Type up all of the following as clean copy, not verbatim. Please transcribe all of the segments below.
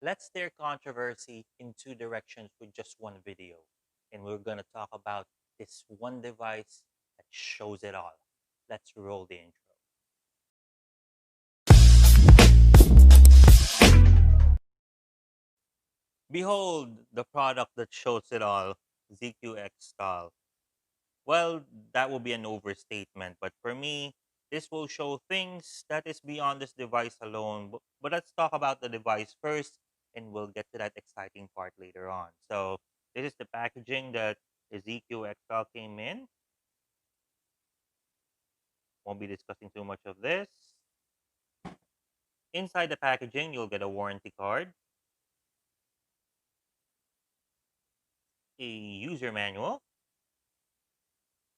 Let's steer controversy in two directions with just one video. And we're going to talk about this one device that shows it all. Let's roll the intro. Behold the product that shows it all, ZQ XTAL. Well, that will be an overstatement, but for me, this will show things that is beyond this device alone. But let's talk about the device first, and we'll get to that exciting part later on. So, this is the packaging that the ZQ XL came in. Won't be discussing too much of this. Inside the packaging, you'll get a warranty card, a user manual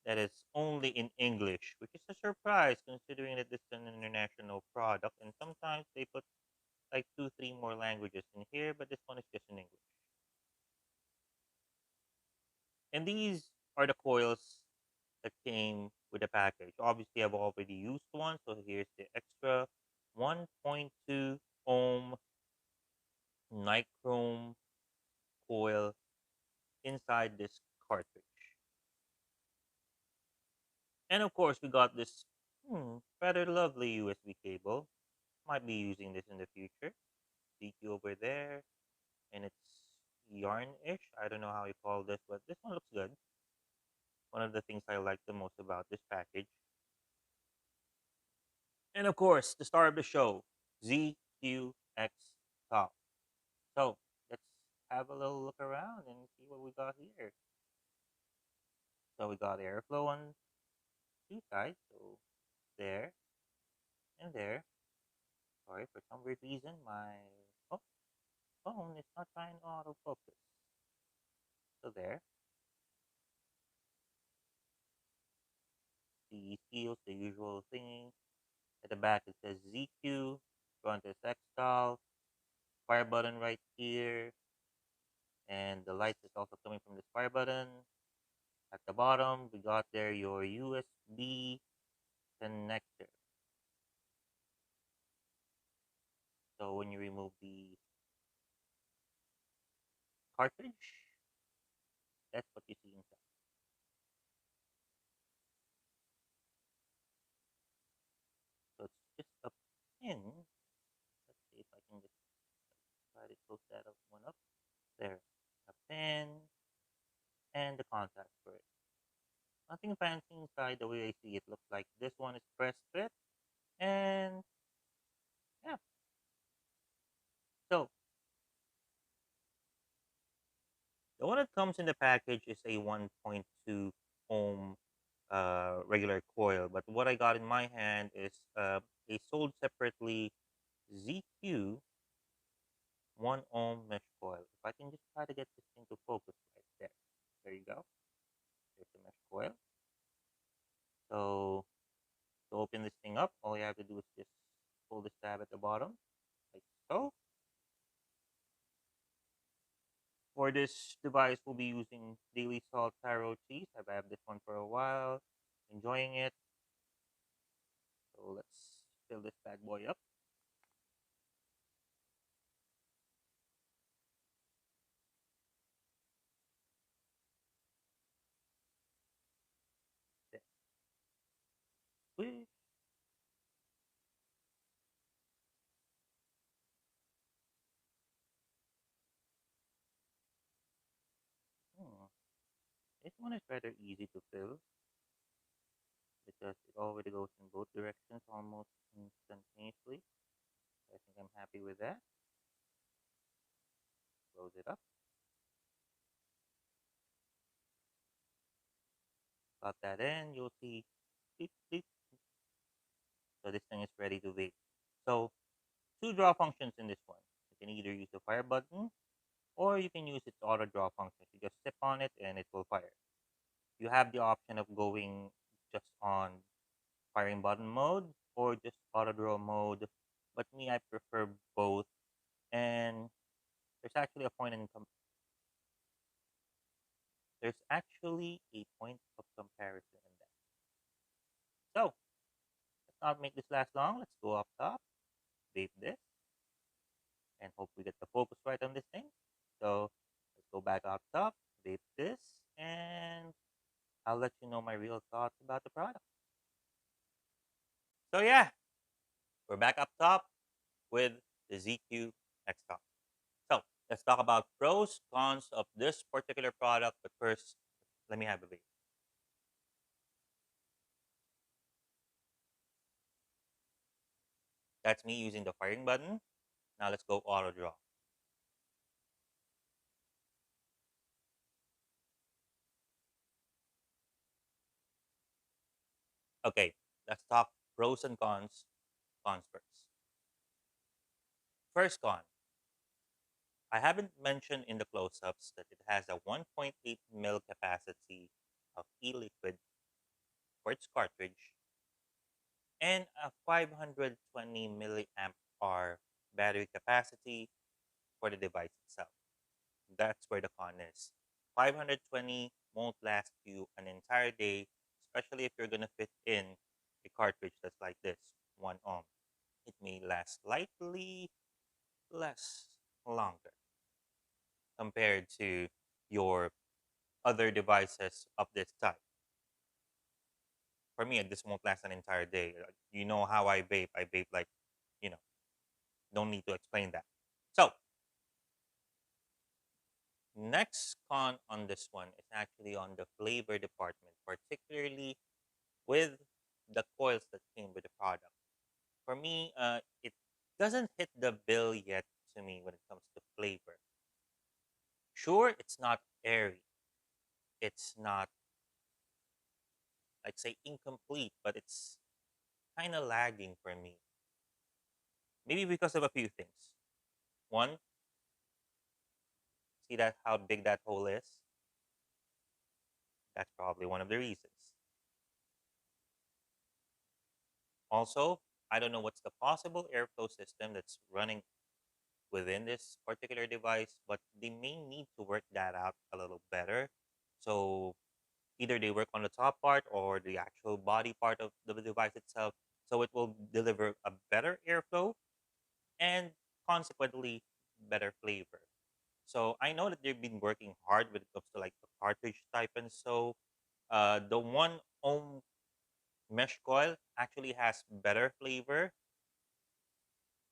that is only in English, which is a surprise considering that this is an international product, and sometimes they put like two, three more languages in here, but this one is just in English. And these are the coils that came with the package. Obviously, I've already used one, so here's the extra 1.2 ohm nichrome coil inside this cartridge. And of course, we got this rather lovely USB cable. Might be using this in the future. DQ over there, and it's yarn-ish. I don't know how you call this, but this one looks good. One of the things I like the most about this package. And of course, the star of the show, ZQ XTAL. So let's have a little look around and see what we got here. So we got airflow on two sides, so there and there. Sorry, for some weird reason, my oh, phone is not trying to autofocus. So there, the seals, the usual thing. At the back it says ZQ, front is XTAL, fire button right here, and the lights is also coming from this fire button. At the bottom, we got there your USB connector. So when you remove the cartridge, that's what you see inside. So it's just a pin. Let's see if I can just try to close that up one up. There, a pin and the contact for it. Nothing fancy inside the way I see it. Looks like this one is press fit, and yeah. So the one that comes in the package is a 1.2 ohm regular coil, but what I got in my hand is a sold separately ZQ 1 ohm mesh coil. If I can just try to get this thing to focus right there. There you go. There's the mesh coil. So to open this thing up, all you have to do is just pull this tab at the bottom, like so. For this device, we'll be using daily salt taro cheese. I've had this one for a while, enjoying it. So let's fill this bad boy up. There. Swish. Hmm. This one is rather easy to fill because it already goes in both directions almost instantaneously. I think I'm happy with that. Close it up. Got that in. You'll see beep, beep. So this thing is ready to vape. So two draw functions in this one. You can either use the fire button or you can use its auto draw function. You just step on it and it will fire. You have the option of going just on firing button mode or just auto draw mode. But me, I prefer both. And there's actually a point in there's actually a point of comparison in that. So let's not make this last long. Let's go up top, vape this, and hope we get the focus laptop, vape this, and I'll let you know my real thoughts about the product. So yeah, we're back up top with the ZQ XTAL. So let's talk about pros, cons of this particular product. But first, let me have a vape. That's me using the firing button. Now let's go auto draw. Okay, let's talk pros and cons. Cons first. First con, I haven't mentioned in the close-ups that it has a 1.8 mil capacity of e-liquid for its cartridge and a 520 milliamp hour battery capacity for the device itself. That's where the con is. 520 won't last you an entire day, especially if you're gonna fit in a cartridge that's like this, 1 ohm. It may last slightly less longer compared to your other devices of this type. For me, this won't last an entire day. You know how I vape. I vape like, you know, don't need to explain that. So, next con on this one is actually on the flavor department, particularly with the coils that came with the product. For me, it doesn't hit the bill yet to me when it comes to flavor. Sure, it's not airy. It's not, like, say, incomplete, but it's kind of lagging for me. Maybe because of a few things. One, see that how big that hole is? That's probably one of the reasons. Also, I don't know what's the possible airflow system that's running within this particular device, but they may need to work that out a little better. So either they work on the top part or the actual body part of the device itself, so it will deliver a better airflow and consequently better flavor. So I know that they've been working hard when it comes to like the cartridge type, and so the 1 ohm mesh coil actually has better flavor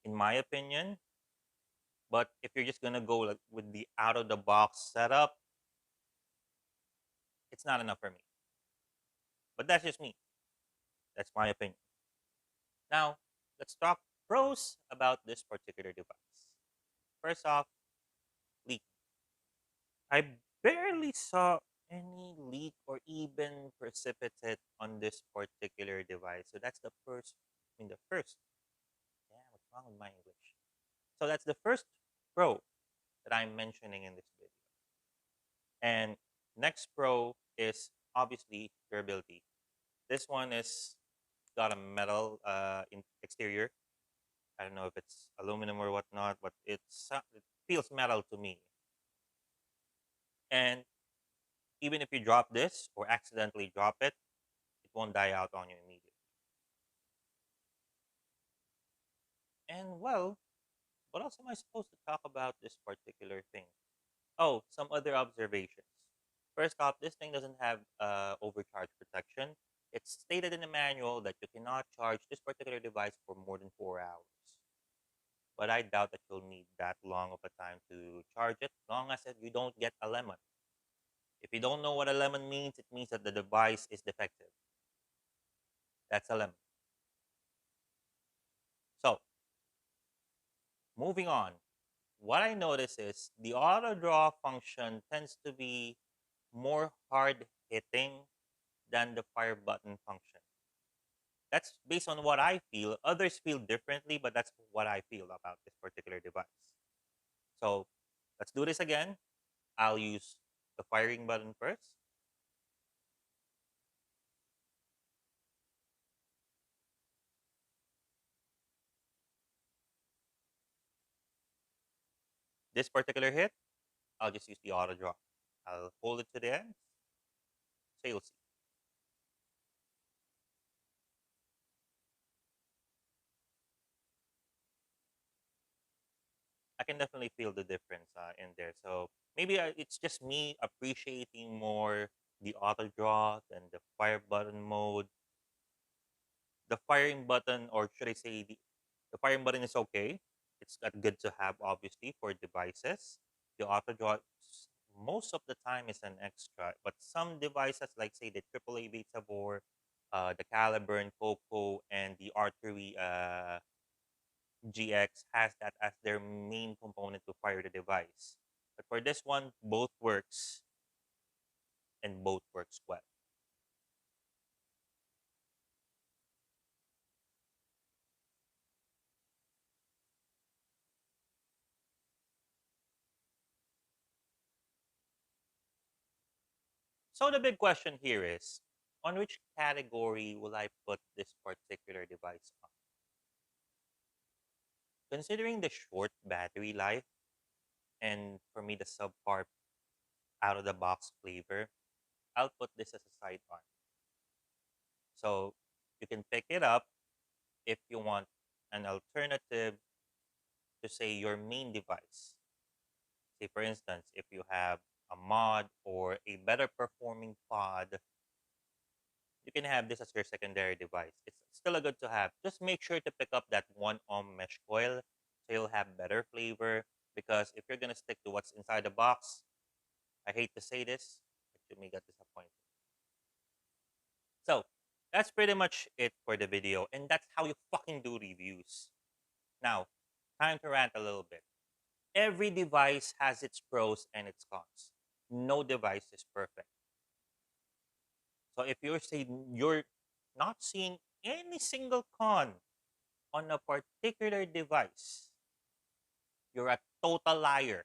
in my opinion. But if you're just gonna go like with the out of the box setup, it's not enough for me. But that's just me. That's my opinion. Now let's talk pros about this particular device. First off, leak. I barely saw any leak or even precipitate on this particular device. So that's the first. I mean, the first. Damn, what's wrong with my English? So that's the first pro that I'm mentioning in this video. And next pro is obviously durability. This one is got a metal exterior. I don't know if it's aluminum or whatnot, but it feels metal to me. And even if you drop this or accidentally drop it, it won't die out on you immediately. And well, what else am I supposed to talk about this particular thing? Oh, some other observations. First off, this thing doesn't have overcharge protection. It's stated in the manual that you cannot charge this particular device for more than 4 hours. But I doubt that you'll need that long of a time to charge it, long as you don't get a lemon. If you don't know what a lemon means, it means that the device is defective. That's a lemon. So, moving on. What I notice is the auto draw function tends to be more hard hitting than the fire button function. That's based on what I feel. Others feel differently, but that's what I feel about this particular device. So let's do this again. I'll use the firing button first. This particular hit, I'll just use the auto draw. I'll hold it to the end, so you'll see. I can definitely feel the difference in there. So maybe it's just me appreciating more the auto draw than the fire button mode. The firing button, or should I say, the firing button is okay. It's good to have, obviously, for devices. The auto draw, most of the time, is an extra. But some devices, like, say, the AAA Beta Bore, the Caliburn, Coco, and the Artery GX has that as their main component to fire the device. But for this one, both works and both works well. So the big question here is, on which category will I put this particular device on? Considering the short battery life and for me the subpar out of the box flavor, I'll put this as a sidearm. So you can pick it up if you want an alternative to, say, your main device. Say, for instance, if you have a mod or a better performing pod, you can have this as your secondary device. It's still a good to have. Just make sure to pick up that 1 ohm mesh coil so you'll have better flavor. Because if you're gonna stick to what's inside the box, I hate to say this, but you may get disappointed. So that's pretty much it for the video, and that's how you fucking do reviews. Now, time to rant a little bit. Every device has its pros and its cons. No device is perfect. So if you're saying you're not seeing any single con on a particular device, you're a total liar.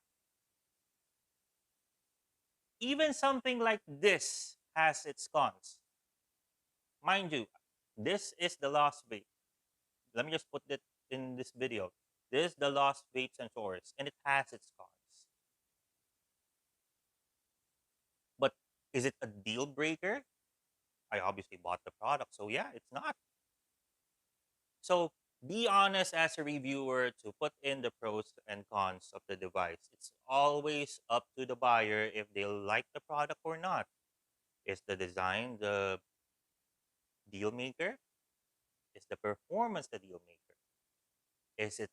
Even something like this has its cons. Mind you, this is the Lost Vape. Let me just put it in this video. This is the Lost Vape Sensors, and it has its cons. But is it a deal breaker? I obviously bought the product, so yeah, it's not. So be honest as a reviewer to put in the pros and cons of the device. It's always up to the buyer if they like the product or not. Is the design the deal maker? Is the performance the deal maker? Is it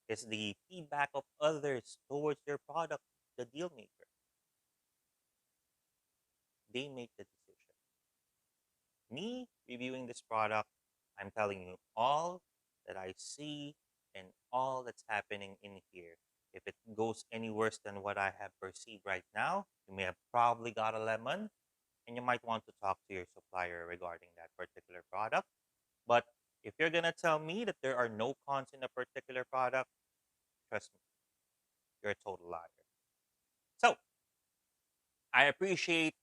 is the feedback of others towards your product the deal maker? They make the decision. Me reviewing this product, I'm telling you all that I see and all that's happening in here. If it goes any worse than what I have perceived right now, you may have probably got a lemon and you might want to talk to your supplier regarding that particular product. But if you're going to tell me that there are no cons in a particular product, trust me, you're a total liar. So I appreciate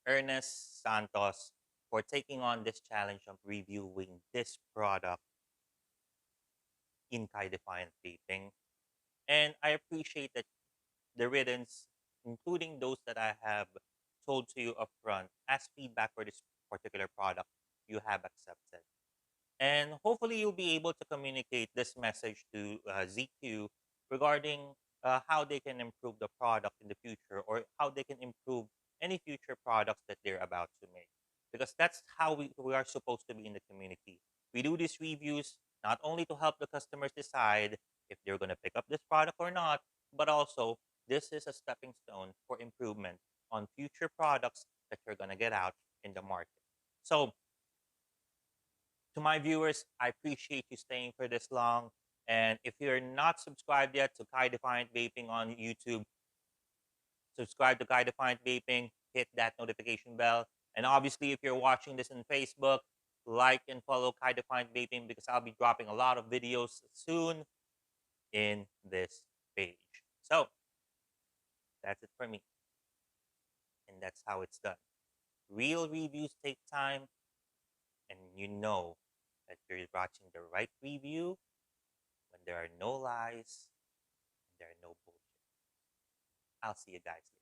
Ernest Santos for taking on this challenge of reviewing this product in Kai Defiant Vaping. And I appreciate that the riddance, including those that I have told to you upfront as feedback for this particular product, you have accepted. And hopefully, you'll be able to communicate this message to ZQ regarding how they can improve the product in the future or how they can improve any future products that they're about to make. Because that's how we are supposed to be in the community. We do these reviews not only to help the customers decide if they're going to pick up this product or not, but also this is a stepping stone for improvement on future products that you're going to get out in the market. So, to my viewers, I appreciate you staying for this long. And if you're not subscribed yet to Kai Defiant Vaping on YouTube, subscribe to Kai Defiant Vaping, hit that notification bell. And obviously, if you're watching this on Facebook, like and follow Kai Defiant Vaping because I'll be dropping a lot of videos soon in this page. So that's it for me. And that's how it's done. Real reviews take time, and you know that you're watching the right review when there are no lies and there are no bullshit. I'll see you guys later.